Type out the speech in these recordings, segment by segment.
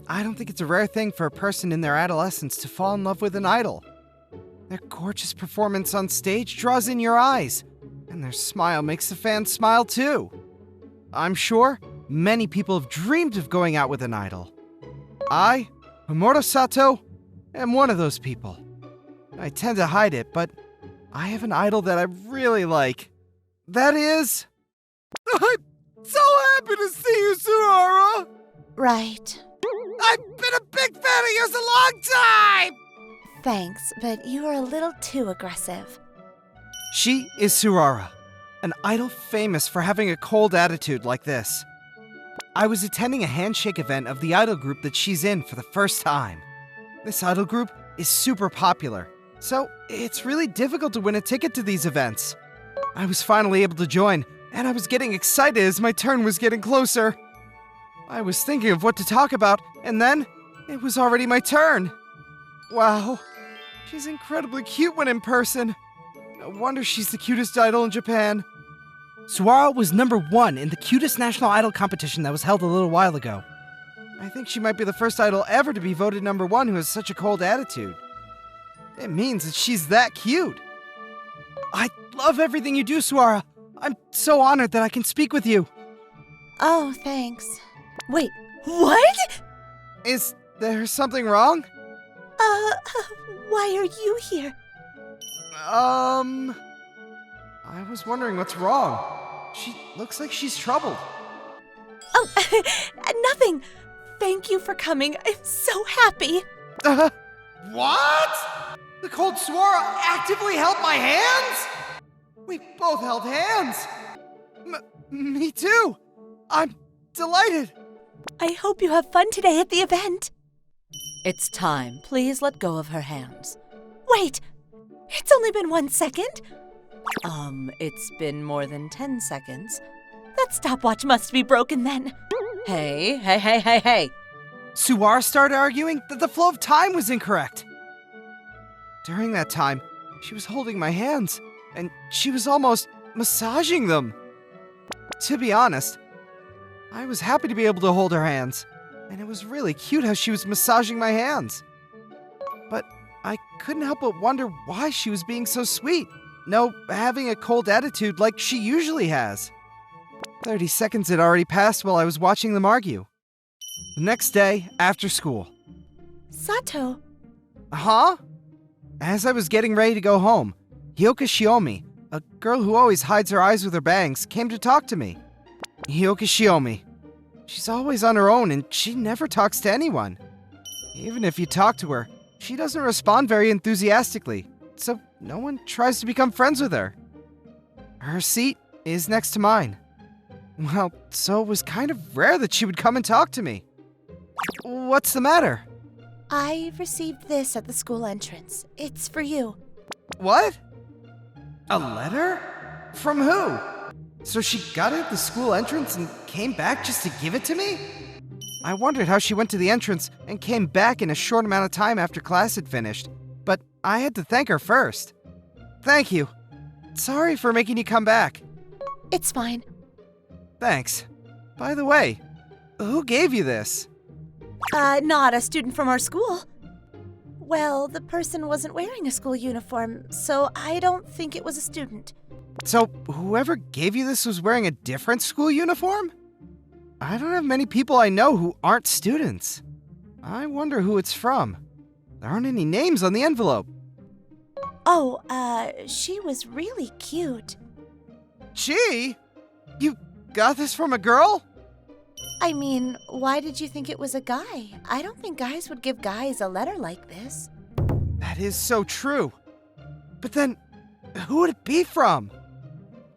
I don't think it's a rare thing for a person in their adolescence to fall in love with an idol. Their gorgeous performance on stage draws in your eyes, and their smile makes the fans smile too. I'm sure many people have dreamed of going out with an idol. I, Mamoru Sato, am one of those people. I tend to hide it, but I have an idol that I really like. That is... I'm so happy to see you, Suara! Right. I've been a big fan of yours a long time! Thanks, but you are a little too aggressive. She is Surara, an idol famous for having a cold attitude like this. I was attending a handshake event of the idol group that she's in for the first time. This idol group is super popular, so it's really difficult to win a ticket to these events. I was finally able to join, and I was getting excited as my turn was getting closer. I was thinking of what to talk about, and then it was already my turn. Wow, she's incredibly cute when in person. No wonder she's the cutest idol in Japan. Suara was #1 in the cutest national idol competition that was held a little while ago. I think she might be the first idol ever to be voted #1 who has such a cold attitude. It means that she's that cute. I love everything you do, Suara. I'm so honored that I can speak with you. Oh, thanks. Wait, what? Is there something wrong? Why are you here? I was wondering what's wrong. She looks like she's troubled. Oh, nothing. Thank you for coming. I'm so happy. What? The cold Suara actively held my hands? We both held hands. Me too. I'm delighted. I hope you have fun today at the event. It's time. Please let go of her hands. Wait, it's only been 1 second. It's been more than 10 seconds. That stopwatch must be broken then. Hey. Suara started arguing that the flow of time was incorrect. During that time, she was holding my hands, and she was almost massaging them. To be honest, I was happy to be able to hold her hands, and it was really cute how she was massaging my hands. But I couldn't help but wonder why she was being so sweet, having a cold attitude like she usually has. 30 seconds had already passed while I was watching them argue. The next day, after school. Sato. Huh? As I was getting ready to go home, Hyoka Shiomi, a girl who always hides her eyes with her bangs, came to talk to me. Hyoka Shiomi. She's always on her own and she never talks to anyone. Even if you talk to her, she doesn't respond very enthusiastically, so no one tries to become friends with her. Her seat is next to mine. Well, so it was kind of rare that she would come and talk to me. What's the matter? I received this at the school entrance. It's for you. What? A letter? From who? So she got it at the school entrance and came back just to give it to me? I wondered how she went to the entrance and came back in a short amount of time after class had finished, but I had to thank her first. Thank you. Sorry for making you come back. It's fine. Thanks. By the way, who gave you this? Not a student from our school. Well, the person wasn't wearing a school uniform, so I don't think it was a student. So, whoever gave you this was wearing a different school uniform? I don't have many people I know who aren't students. I wonder who it's from. There aren't any names on the envelope. Oh, she was really cute. She? You got this from a girl? I mean, why did you think it was a guy? I don't think guys would give guys a letter like this. That is so true. But then, who would it be from?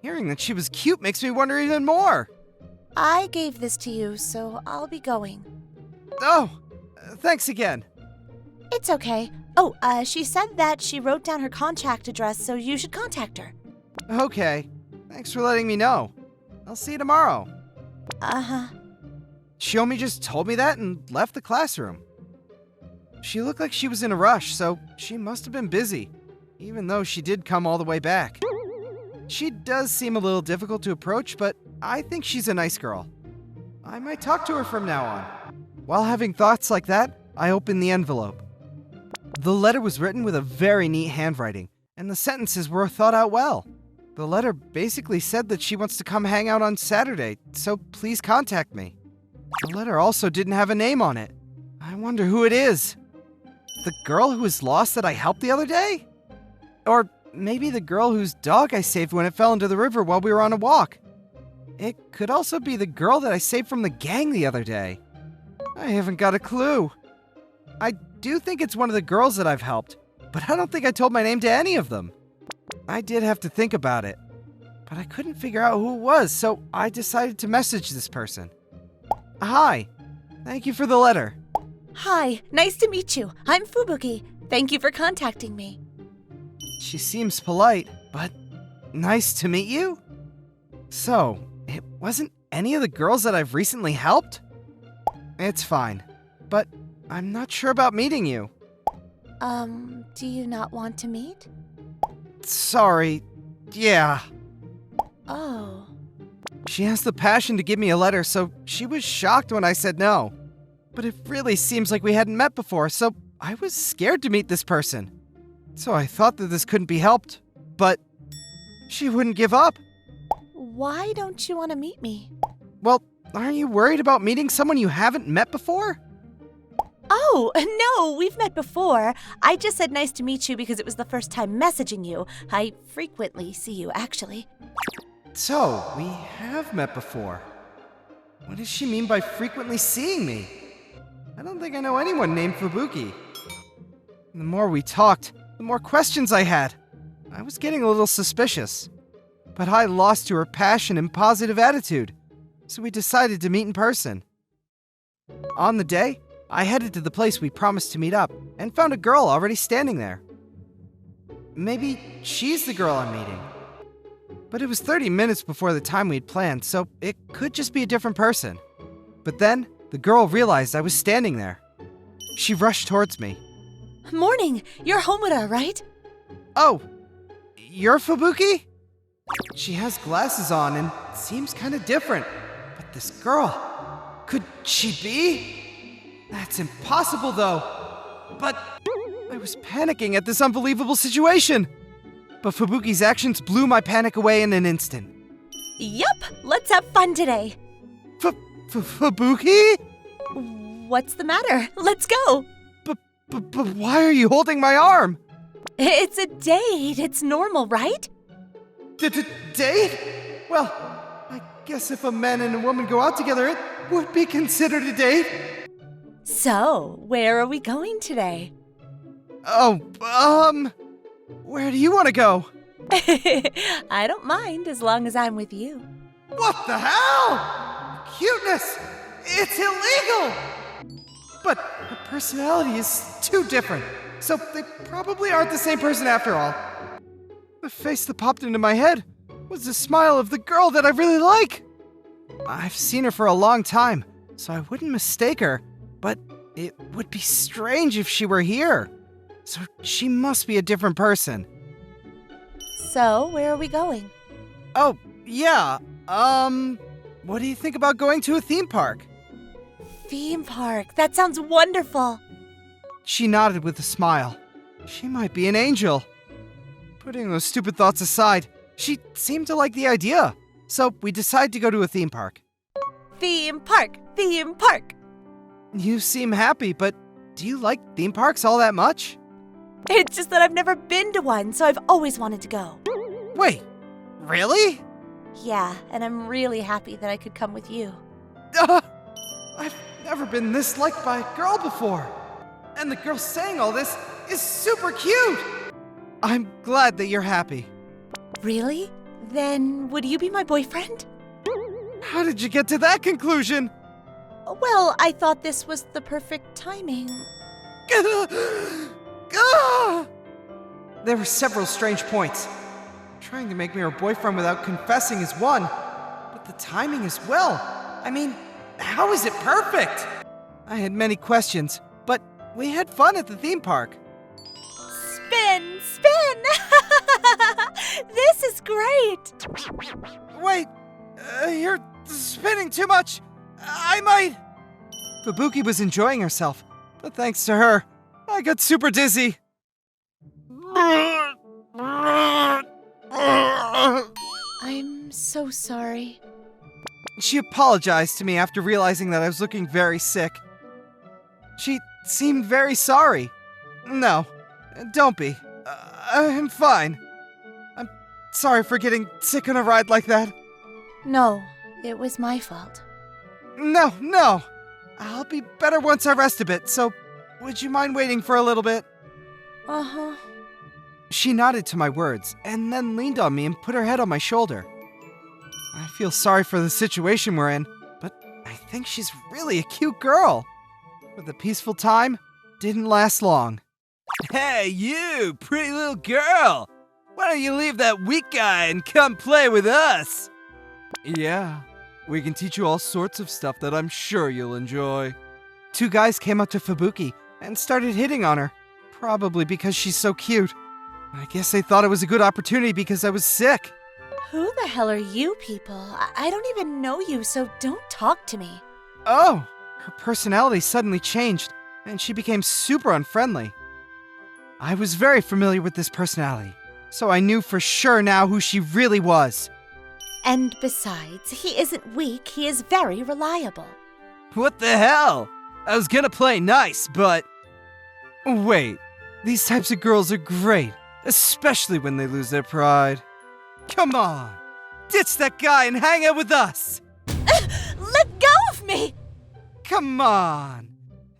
Hearing that she was cute makes me wonder even more. I gave this to you, so I'll be going. Oh, thanks again. It's okay. Oh, she said that she wrote down her contact address, so you should contact her. Okay. Thanks for letting me know. I'll see you tomorrow. Uh-huh. Shiomi just told me that and left the classroom. She looked like she was in a rush, so she must have been busy, even though she did come all the way back. She does seem a little difficult to approach, but I think she's a nice girl. I might talk to her from now on. while having thoughts like that, I opened the envelope. The letter was written with a very neat handwriting, and the sentences were thought out well. The letter basically said that she wants to come hang out on Saturday, so please contact me. The letter also didn't have a name on it. I wonder who it is. The girl who was lost that I helped the other day? Or maybe the girl whose dog I saved when it fell into the river while we were on a walk. It could also be the girl that I saved from the gang the other day. I haven't got a clue. I do think it's one of the girls that I've helped, but I don't think I told my name to any of them. I did have to think about it, but I couldn't figure out who it was, so I decided to message this person. Hi, thank you for the letter. Hi, nice to meet you. I'm Fubuki. Thank you for contacting me. She seems polite, but nice to meet you? So, it wasn't any of the girls that I've recently helped? It's fine, but I'm not sure about meeting you. Do you not want to meet? Sorry, yeah. Oh. She has the passion to give me a letter, so she was shocked when I said no. But it really seems like we hadn't met before, so I was scared to meet this person. So I thought that this couldn't be helped, but she wouldn't give up. Why don't you want to meet me? Well, aren't you worried about meeting someone you haven't met before? Oh, no, we've met before. I just said nice to meet you because it was the first time messaging you. I frequently see you, actually. So, we have met before. What does she mean by frequently seeing me? I don't think I know anyone named Fubuki. The more we talked, the more questions I had. I was getting a little suspicious. But I lost to her passion and positive attitude, so we decided to meet in person. On the day, I headed to the place we promised to meet up and found a girl already standing there. Maybe she's the girl I'm meeting. But it was 30 minutes before the time we'd planned, so it could just be a different person. But then, the girl realized I was standing there. She rushed towards me. Morning, you're Homura, right? Oh, you're Fubuki? She has glasses on and seems kind of different. But this girl, could she be? That's impossible, though. But I was panicking at this unbelievable situation. But Fubuki's actions blew my panic away in an instant. Yup, let's have fun today. Fubuki? What's the matter? Let's go. But why are you holding my arm? It's a date. It's normal, right? Date? Well, I guess if a man and a woman go out together, it would be considered a date. So, where are we going today? Where do you want to go? I don't mind as long as I'm with you. What the hell? Cuteness! It's illegal! But her personality is too different, so they probably aren't the same person after all. The face that popped into my head was the smile of the girl that I really like. I've seen her for a long time, so I wouldn't mistake her, but it would be strange if she were here. So she must be a different person. So, where are we going? Oh, yeah, what do you think about going to a theme park? Theme park. That sounds wonderful. She nodded with a smile. She might be an angel. Putting those stupid thoughts aside, she seemed to like the idea. So we decided to go to a theme park. Theme park. Theme park. You seem happy, but do you like theme parks all that much? It's just that I've never been to one, so I've always wanted to go. Wait, really? Yeah, and I'm really happy that I could come with you. I've never been this liked by a girl before. And the girl saying all this is super cute. I'm glad that you're happy. Really? Then would you be my boyfriend? How did you get to that conclusion? Well, I thought this was the perfect timing. There were several strange points. Trying to make me her boyfriend without confessing is one, but the timing as well. I mean, how is it perfect? I had many questions, but we had fun at the theme park. Spin! Spin! This is great! Wait, you're spinning too much. I might... Fubuki was enjoying herself, but thanks to her, I got super dizzy. I'm so sorry. She apologized to me after realizing that I was looking very sick. She seemed very sorry. No, don't be. I'm fine. I'm sorry for getting sick on a ride like that. No, it was my fault. No. I'll be better once I rest a bit, so would you mind waiting for a little bit? Uh-huh. She nodded to my words, and then leaned on me and put her head on my shoulder. I feel sorry for the situation we're in, but I think she's really a cute girl. But the peaceful time didn't last long. Hey, you, pretty little girl! Why don't you leave that weak guy and come play with us? Yeah, we can teach you all sorts of stuff that I'm sure you'll enjoy. Two guys came up to Fubuki and started hitting on her, probably because she's so cute. I guess they thought it was a good opportunity because I was sick. Who the hell are you people? I don't even know you, so don't talk to me. Oh, her personality suddenly changed, and she became super unfriendly. I was very familiar with this personality, so I knew for sure now who she really was. And besides, he isn't weak, he is very reliable. What the hell? I was gonna play nice, but... Wait, these types of girls are great, especially when they lose their pride. Come on, ditch that guy and hang out with us! Let go of me! Come on!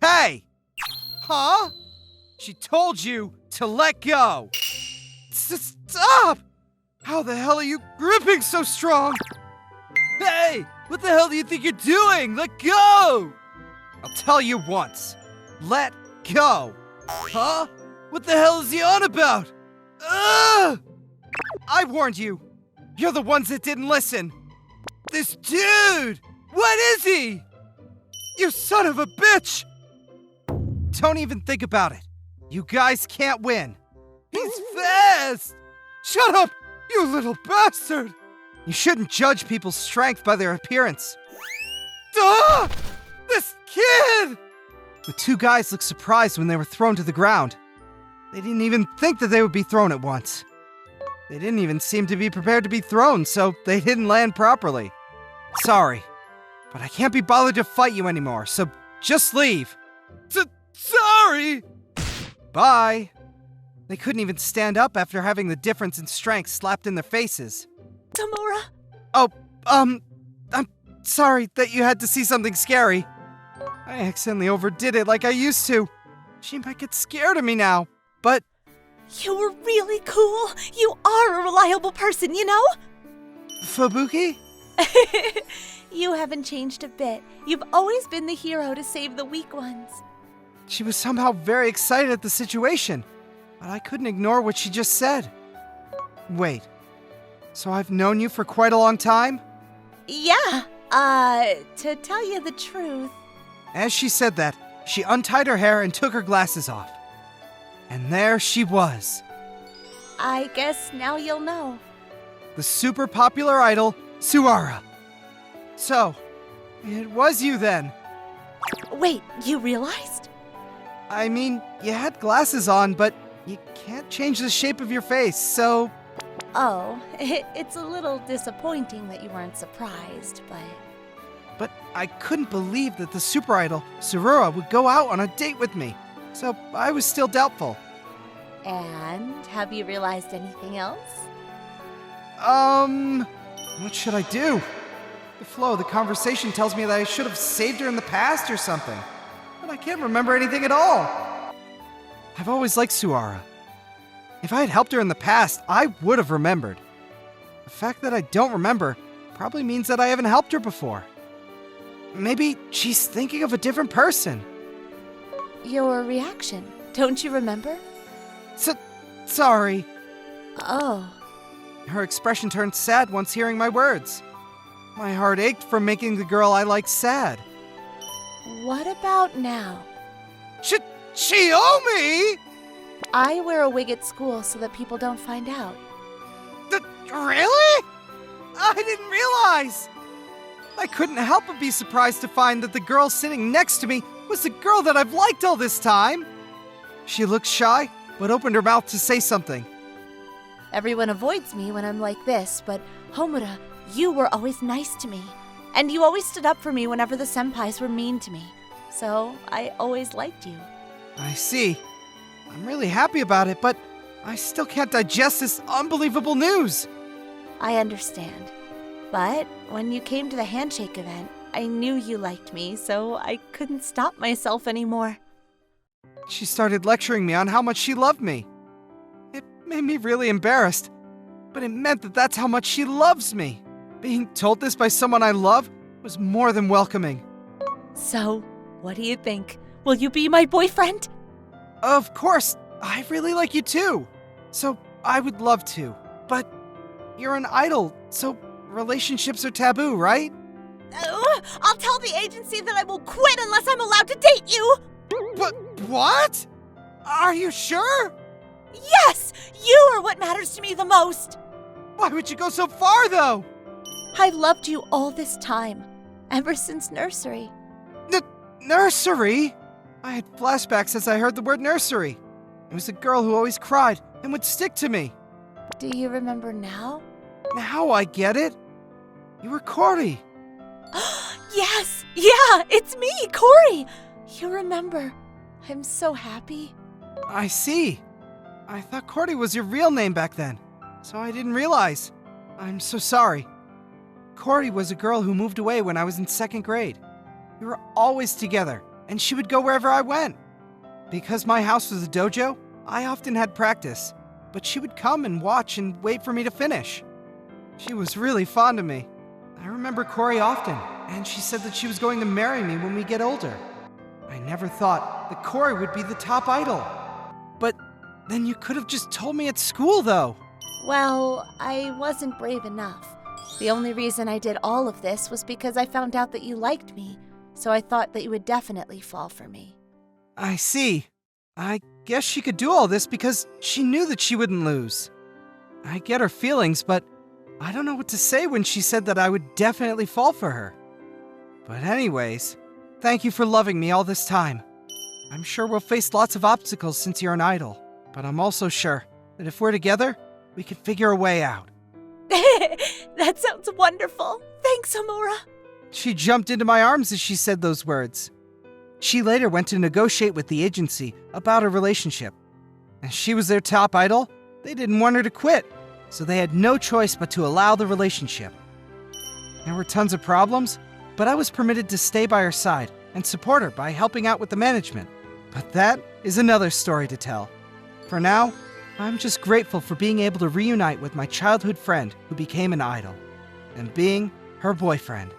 Hey! Huh? She told you to let go! Stop! How the hell are you gripping so strong? Hey! What the hell do you think you're doing? Let go! I'll tell you once. Let go! Huh? What the hell is he on about? Ugh! I warned you! You're the ones that didn't listen! This dude! What is he? You son of a bitch! Don't even think about it. You guys can't win. He's fast! Shut up, you little bastard! You shouldn't judge people's strength by their appearance. Ah! This kid! The two guys looked surprised when they were thrown to the ground. They didn't even think that they would be thrown at once. They didn't even seem to be prepared to be thrown, so they didn't land properly. Sorry, but I can't be bothered to fight you anymore, so just leave. Sorry! Bye. They couldn't even stand up after having the difference in strength slapped in their faces. Tamura? Oh, I'm sorry that you had to see something scary. I accidentally overdid it like I used to. She might get scared of me now, but... You were really cool. You are a reliable person, you know? Fubuki? You haven't changed a bit. You've always been the hero to save the weak ones. She was somehow very excited at the situation, but I couldn't ignore what she just said. Wait, so I've known you for quite a long time? Yeah, to tell you the truth. As she said that, she untied her hair and took her glasses off. And there she was. I guess now you'll know. The super popular idol, Suara. So, it was you then. Wait, you realized? I mean, you had glasses on, but you can't change the shape of your face, so... Oh, it's a little disappointing that you weren't surprised, but... But I couldn't believe that the super idol, Suara, would go out on a date with me, so I was still doubtful. And have you realized anything else? What should I do? The flow of the conversation tells me that I should have saved her in the past or something, but I can't remember anything at all. I've always liked Suara. If I had helped her in the past, I would have remembered. The fact that I don't remember probably means that I haven't helped her before. Maybe she's thinking of a different person. Your reaction, don't you remember? Sorry. Oh. Her expression turned sad once hearing my words. My heart ached from making the girl I liked sad. What about now? She owe me? I wear a wig at school so that people don't find out. Really? I didn't realize. I couldn't help but be surprised to find that the girl sitting next to me was the girl that I've liked all this time. She looked shy, but opened her mouth to say something. Everyone avoids me when I'm like this, but Homura, you were always nice to me. And you always stood up for me whenever the senpais were mean to me. So I always liked you. I see. I'm really happy about it, but I still can't digest this unbelievable news. I understand. But when you came to the handshake event, I knew you liked me, so I couldn't stop myself anymore. She started lecturing me on how much she loved me. It made me really embarrassed, but it meant that that's how much she loves me. Being told this by someone I love was more than welcoming. So, what do you think? Will you be my boyfriend? Of course, I really like you too. So I would love to, but you're an idol, so relationships are taboo, right? I'll tell the agency that I will quit unless I'm allowed to date you! But what? Are you sure? Yes! You are what matters to me the most! Why would you go so far, though? I've loved you all this time, ever since nursery. Nursery? I had flashbacks as I heard the word nursery. It was a girl who always cried and would stick to me. Do you remember now? Now I get it. You were Cory. Yes! Yeah, it's me, Cory! You remember. I'm so happy. I see. I thought Cory was your real name back then, so I didn't realize. I'm so sorry. Cory was a girl who moved away when I was in 2nd grade. We were always together, and she would go wherever I went. Because my house was a dojo, I often had practice, but she would come and watch and wait for me to finish. She was really fond of me. I remember Cory often, and she said that she was going to marry me when we get older. I never thought that Cory would be the top idol. But then you could have just told me at school, though. Well, I wasn't brave enough. The only reason I did all of this was because I found out that you liked me, so I thought that you would definitely fall for me. I see. I guess she could do all this because she knew that she wouldn't lose. I get her feelings, but I don't know what to say when she said that I would definitely fall for her. But anyways, thank you for loving me all this time. I'm sure we'll face lots of obstacles since you're an idol, but I'm also sure that if we're together, we can figure a way out. That sounds wonderful. Thanks, Homura. She jumped into my arms as she said those words. She later went to negotiate with the agency about a relationship. As she was their top idol, they didn't want her to quit, so they had no choice but to allow the relationship. There were tons of problems, but I was permitted to stay by her side and support her by helping out with the management. But that is another story to tell. For now, I'm just grateful for being able to reunite with my childhood friend who became an idol, and being her boyfriend.